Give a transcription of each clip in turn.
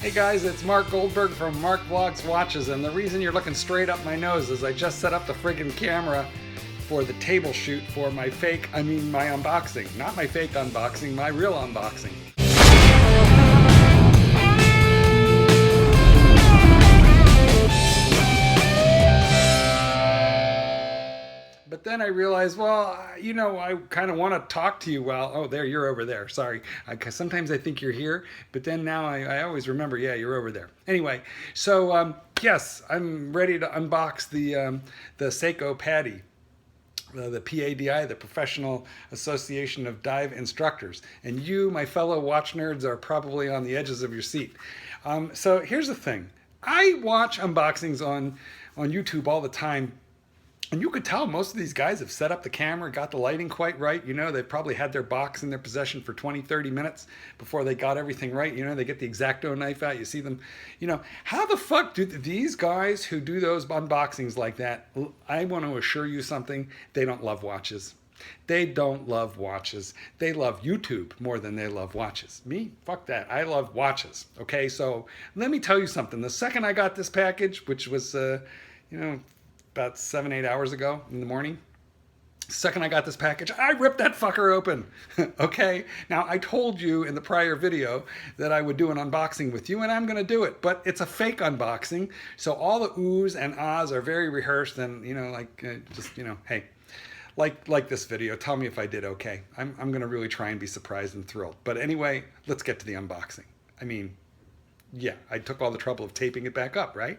Hey guys, it's Mark Goldberg from Mark Vlogs Watches, and the reason you're looking straight up my nose is I just set up the friggin' camera for the table shoot for my my unboxing. Not my fake unboxing, my real unboxing. But then I realized, well, I kind of want to talk to you while, oh, there, you're over there. Sorry. Sometimes I think you're here, but then now I always remember, yeah, you're over there. Anyway, so yes, I'm ready to unbox the Seiko PADI. The PADI, the Professional Association of Dive Instructors. And you, my fellow watch nerds, are probably on the edges of your seat. So here's the thing. I watch unboxings on YouTube all the time. And you could tell most of these guys have set up the camera, got the lighting quite right. You know, they've probably had their box in their possession for 20, 30 minutes before they got everything right. You know, they get the X-Acto knife out. You see them, how the fuck do these guys who do those unboxings like that, I want to assure you something, they don't love watches. They don't love watches. They love YouTube more than they love watches. Me? Fuck that. I love watches. Okay, so let me tell you something. The second I got this package, which was, about 7-8 hours ago in the morning. Second I got this package, I ripped that fucker open. Okay, now I told you in the prior video that I would do an unboxing with you, and I'm gonna do it, but it's a fake unboxing, so all the oohs and ahs are very rehearsed, and hey, like this video, tell me if I did okay. I'm gonna really try and be surprised and thrilled. But anyway, let's get to the unboxing. I mean, yeah, I took all the trouble of taping it back up, right?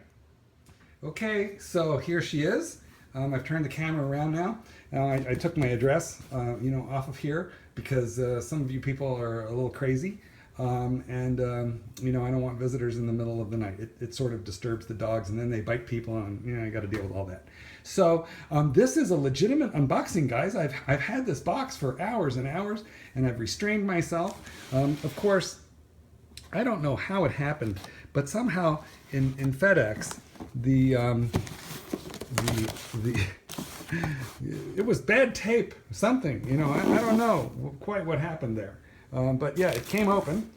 Okay, so here she is. I've turned the camera around now. I took my address, off of here because some of you people are a little crazy, and I don't want visitors in the middle of the night. It sort of disturbs the dogs, and then they bite people, and I got to deal with all that. So this is a legitimate unboxing, guys. I've had this box for hours and hours, and I've restrained myself. Of course, I don't know how it happened, but somehow in FedEx, it was bad tape, something, I don't know quite what happened there. But yeah, it came open.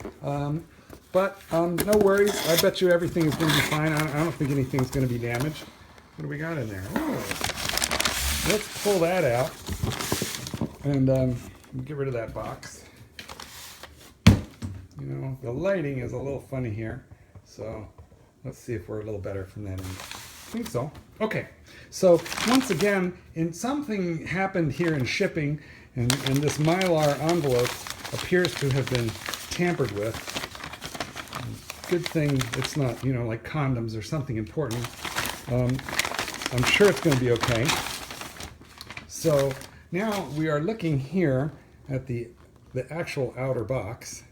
But no worries. I bet you everything is going to be fine. I don't think anything's going to be damaged. What do we got in there? Oh, let's pull that out and get rid of that box. The lighting is a little funny here, so let's see if we're a little better from that end. I think so. Okay, so once again, something happened here in shipping, and this Mylar envelope appears to have been tampered with. Good thing it's not, like condoms or something important. I'm sure it's going to be okay. So now we are looking here at the actual outer box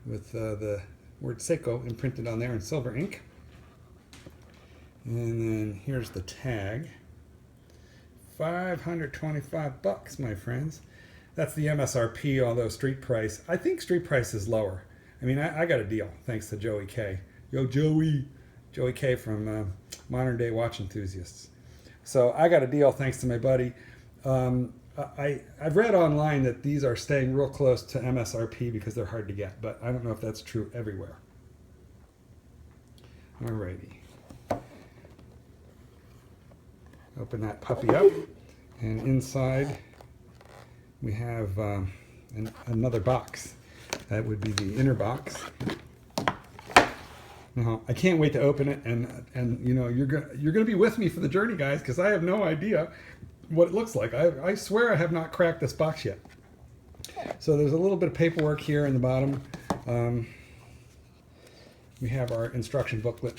with the word Seiko imprinted on there in silver ink. And then here's the tag. $525, my friends. That's the MSRP, although street price, I think street price is lower. I mean, I got a deal thanks to Joey K. Yo, Joey! Joey K from Modern Day Watch Enthusiasts. So I got a deal thanks to my buddy. I've read online that these are staying real close to MSRP because they're hard to get, but I don't know if that's true everywhere. Alrighty. Open that puppy up, and inside we have another box. That would be the inner box. Now, I can't wait to open it, and you're gonna be with me for the journey, guys, because I have no idea what it looks like. I swear I have not cracked this box yet. So there's a little bit of paperwork here in the bottom. We have our instruction booklet,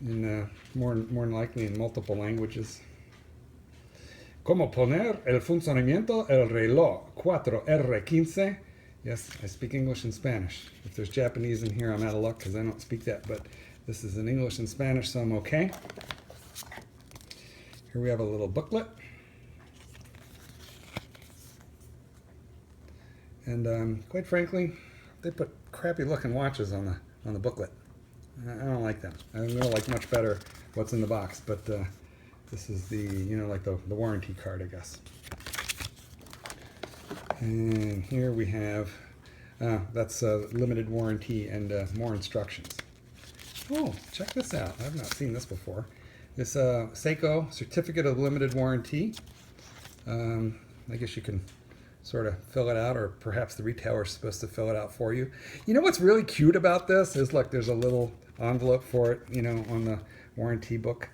in more than likely in multiple languages. Cómo poner el funcionamiento el reloj 4R15. Yes, I speak English and Spanish. If there's Japanese in here, I'm out of luck because I don't speak that, but this is in English and Spanish, so I'm okay. Here we have a little booklet. And quite frankly, they put crappy looking watches on the booklet. I don't like them. I really like much better what's in the box, but this is the, like the warranty card, I guess. And here we have That's limited warranty and more instructions. Oh, check this out. I've not seen this before. This Seiko Certificate of Limited Warranty. I guess you can sort of fill it out, or perhaps the retailer is supposed to fill it out for you. You know what's really cute about this is, look, there's a little envelope for it, you know, on the warranty book.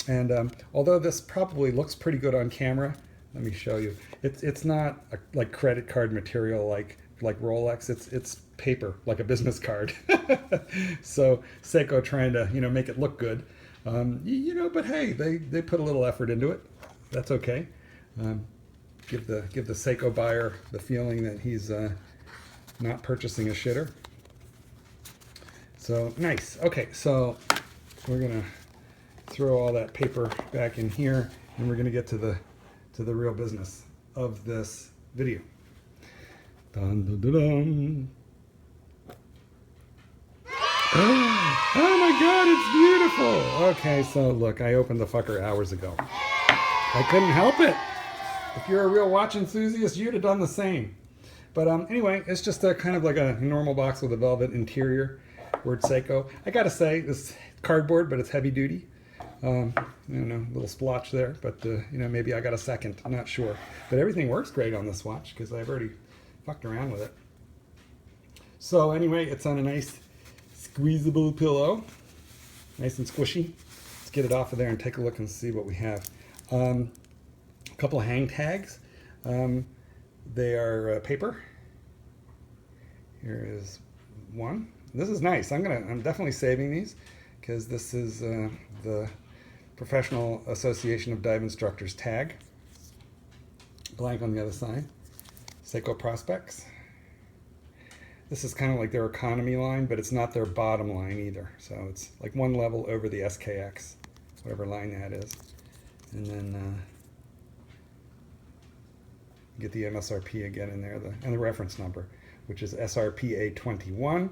And although this probably looks pretty good on camera, let me show you. It's not like credit card material like Rolex. It's paper, like a business card. So Seiko trying to, you know, make it look good. You know, but hey, they put a little effort into it. That's okay. Give the Seiko buyer the feeling that he's not purchasing a shitter. So nice. Okay, so we're gonna throw all that paper back in here, and we're gonna get to the real business of this video. Dun, dun, dun, dun. Oh my God, it's beautiful. Okay, so look, I opened the fucker hours ago. I couldn't help it. If you're a real watch enthusiast, you'd have done the same. But anyway, it's just a kind of like a normal box with a velvet interior. Word Seiko. I gotta say, this cardboard, but it's heavy duty. You know, little splotch there, but you know, maybe I got a second. I'm not sure. But everything works great on this watch because I've already fucked around with it. So anyway, it's on a nice squeezable pillow, nice and squishy. Let's get it off of there and take a look and see what we have. A couple of hang tags. They are paper. Here is one. This is nice. I'm definitely saving these because this is the Professional Association of Dive Instructors tag. Blank on the other side. Seiko Prospects. This is kind of like their economy line, but it's not their bottom line either. So it's like one level over the SKX, whatever line that is. And then get the MSRP again in there, and the reference number, which is SRPA21.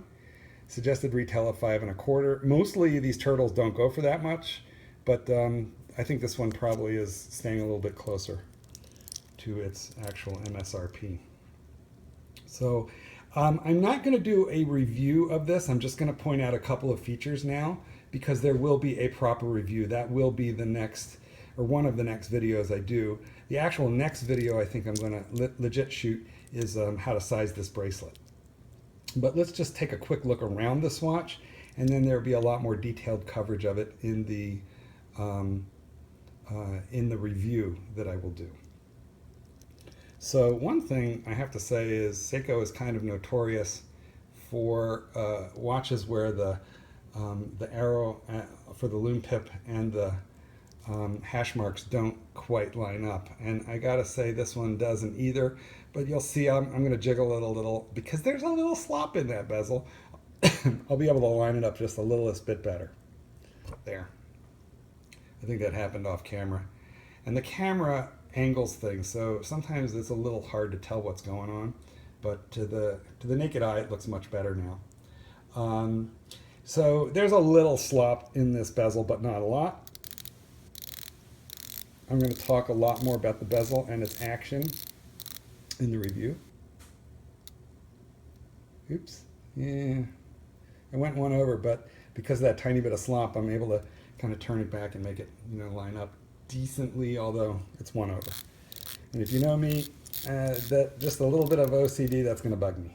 Suggested retail of 5 1/4. Mostly these turtles don't go for that much, but I think this one probably is staying a little bit closer to its actual MSRP. So I'm not going to do a review of this. I'm just going to point out a couple of features now, because there will be a proper review. That will be the next, or one of the next videos I do. The actual next video I think I'm going to legit shoot is how to size this bracelet. But let's just take a quick look around this watch, and then there'll be a lot more detailed coverage of it in the review that I will do. So one thing I have to say is Seiko is kind of notorious for watches where the arrow for the loom pip and the hash marks don't quite line up, and I gotta say this one doesn't either. But you'll see I'm going to jiggle it a little because there's a little slop in that bezel. I'll be able to line it up just a littlest bit better. There. I think that happened off camera. And the camera angles things, so sometimes it's a little hard to tell what's going on. But to the naked eye, it looks much better now. So there's a little slop in this bezel, but not a lot. I'm going to talk a lot more about the bezel and its action in the review. Oops. Yeah. I went one over, but because of that tiny bit of slop, I'm able to kind of turn it back and make it, you know, line up decently, although it's one over. And if you know me, that just a little bit of OCD, that's going to bug me.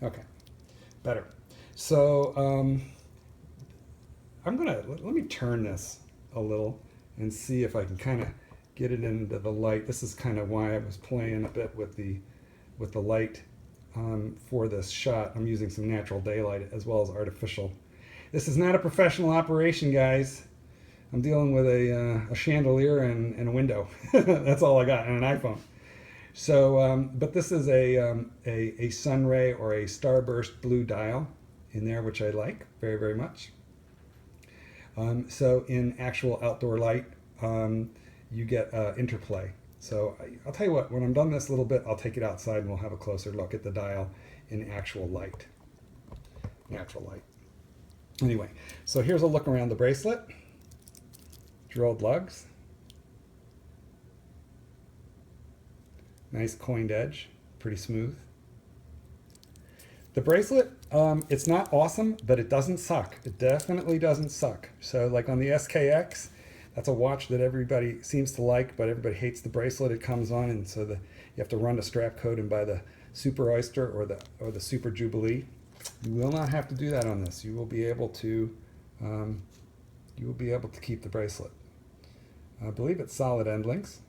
Okay. Better. So let me turn this a little and see if I can kind of get it into the light. This is kind of why I was playing a bit with the light for this shot. I'm using some natural daylight as well as artificial. This is not a professional operation, guys. I'm dealing with a chandelier and a window. That's all I got, and an iPhone. So, but this is a sunray or a starburst blue dial in there, which I like very, very much. So in actual outdoor light, you get interplay. So I'll tell you what, when I'm done this little bit, I'll take it outside and we'll have a closer look at the dial in actual light, natural light. Anyway, so here's a look around the bracelet. Drilled lugs. Nice coined edge, pretty smooth. The bracelet, it's not awesome, but it doesn't suck. It definitely doesn't suck. So like on the SKX, that's a watch that everybody seems to like, but everybody hates the bracelet it comes on, and so you have to run the strap code and buy the Super Oyster or the Super Jubilee. You will not have to do that on this. You will be able to keep the bracelet. I believe it's solid end links.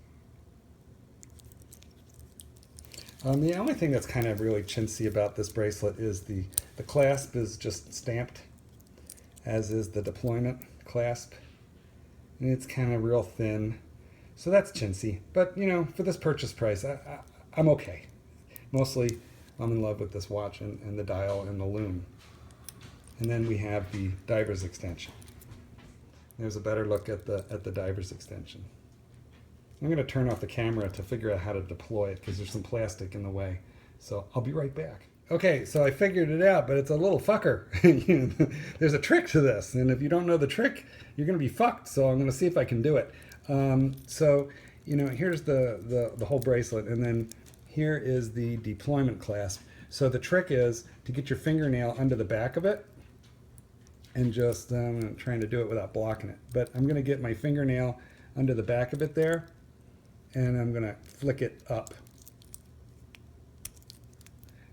The only thing that's kind of really chintzy about this bracelet is the clasp is just stamped, as is the deployment clasp. And it's kind of real thin. So that's chintzy. But, you know, for this purchase price, I'm okay. Mostly, I'm in love with this watch and the dial and the lume. And then we have the diver's extension. There's a better look at the diver's extension. I'm going to turn off the camera to figure out how to deploy it because there's some plastic in the way. So I'll be right back. Okay, so I figured it out, but it's a little fucker. There's a trick to this, and if you don't know the trick, you're going to be fucked. So I'm going to see if I can do it. So, you know, here's the whole bracelet, and then here is the deployment clasp. So the trick is to get your fingernail under the back of it, and just I'm trying to do it without blocking it. But I'm going to get my fingernail under the back of it there, and I'm going to flick it up.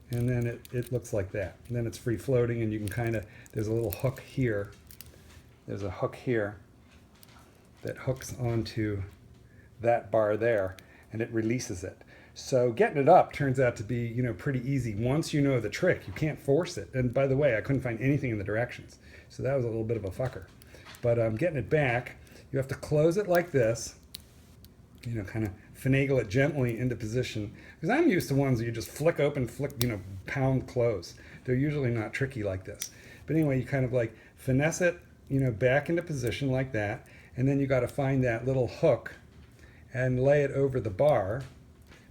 And then it looks like that. And then it's free floating, and you can kind of, there's a little hook here. There's a hook here that hooks onto that bar there, and it releases it. So getting it up turns out to be, you know, pretty easy. Once you know the trick, you can't force it. And by the way, I couldn't find anything in the directions. So that was a little bit of a fucker. But getting it back, you have to close it like this, you know, kind of finagle it gently into position. Because I'm used to ones that you just flick open, you know, pound close. They're usually not tricky like this. But anyway, you kind of like finesse it, you know, back into position like that. And then you got to find that little hook and lay it over the bar.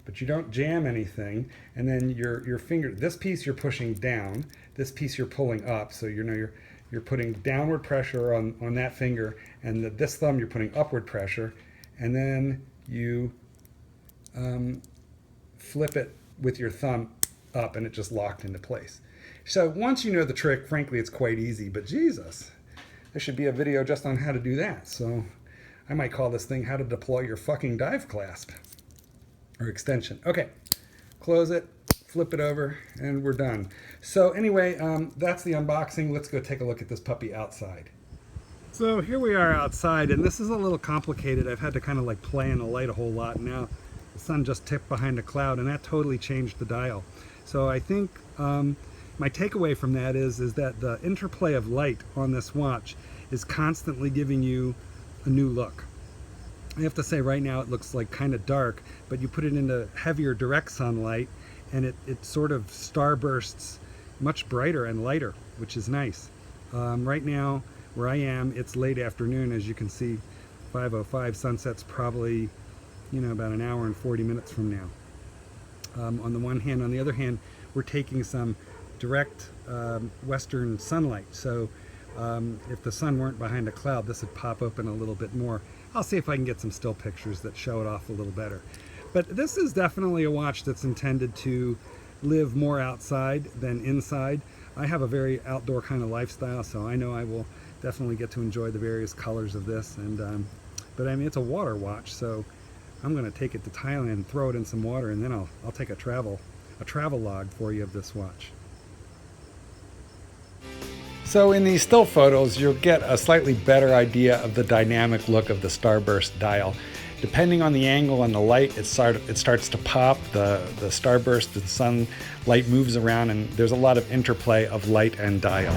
But you don't jam anything. And then your finger, this piece you're pushing down, this piece you're pulling up. So you know you're putting downward pressure on that finger, and this thumb you're putting upward pressure, and then you flip it with your thumb up, and it just locked into place. So once you know the trick, frankly, it's quite easy, but Jesus, there should be a video just on how to do that. So I might call this thing how to deploy your fucking dive clasp or extension. Okay, close it, flip it over, and we're done. So anyway, that's the unboxing. Let's go take a look at this puppy outside. So here we are outside, and this is a little complicated. I've had to kind of like play in the light a whole lot. Now the sun just tipped behind a cloud, and that totally changed the dial. So I think my takeaway from that is that the interplay of light on this watch is constantly giving you a new look. I have to say right now it looks like kind of dark, but you put it into heavier direct sunlight, and it sort of starbursts much brighter and lighter, which is nice. Right now, where I am, it's late afternoon, as you can see, 5:05. Sunset's probably, you know, about an hour and 40 minutes from now. On the one hand, on the other hand, we're taking some direct western sunlight. So if the sun weren't behind a cloud, this would pop open a little bit more. I'll see if I can get some still pictures that show it off a little better. But this is definitely a watch that's intended to live more outside than inside. I have a very outdoor kind of lifestyle, so I know I will definitely get to enjoy the various colors of this. And but I mean, it's a water watch, so I'm going to take it to Thailand, throw it in some water, and then I'll take a travel log for you of this watch. So in these still photos, you'll get a slightly better idea of the dynamic look of the starburst dial. Depending on the angle and the light, it starts to pop. The starburst and sunlight moves around, and there's a lot of interplay of light and dial.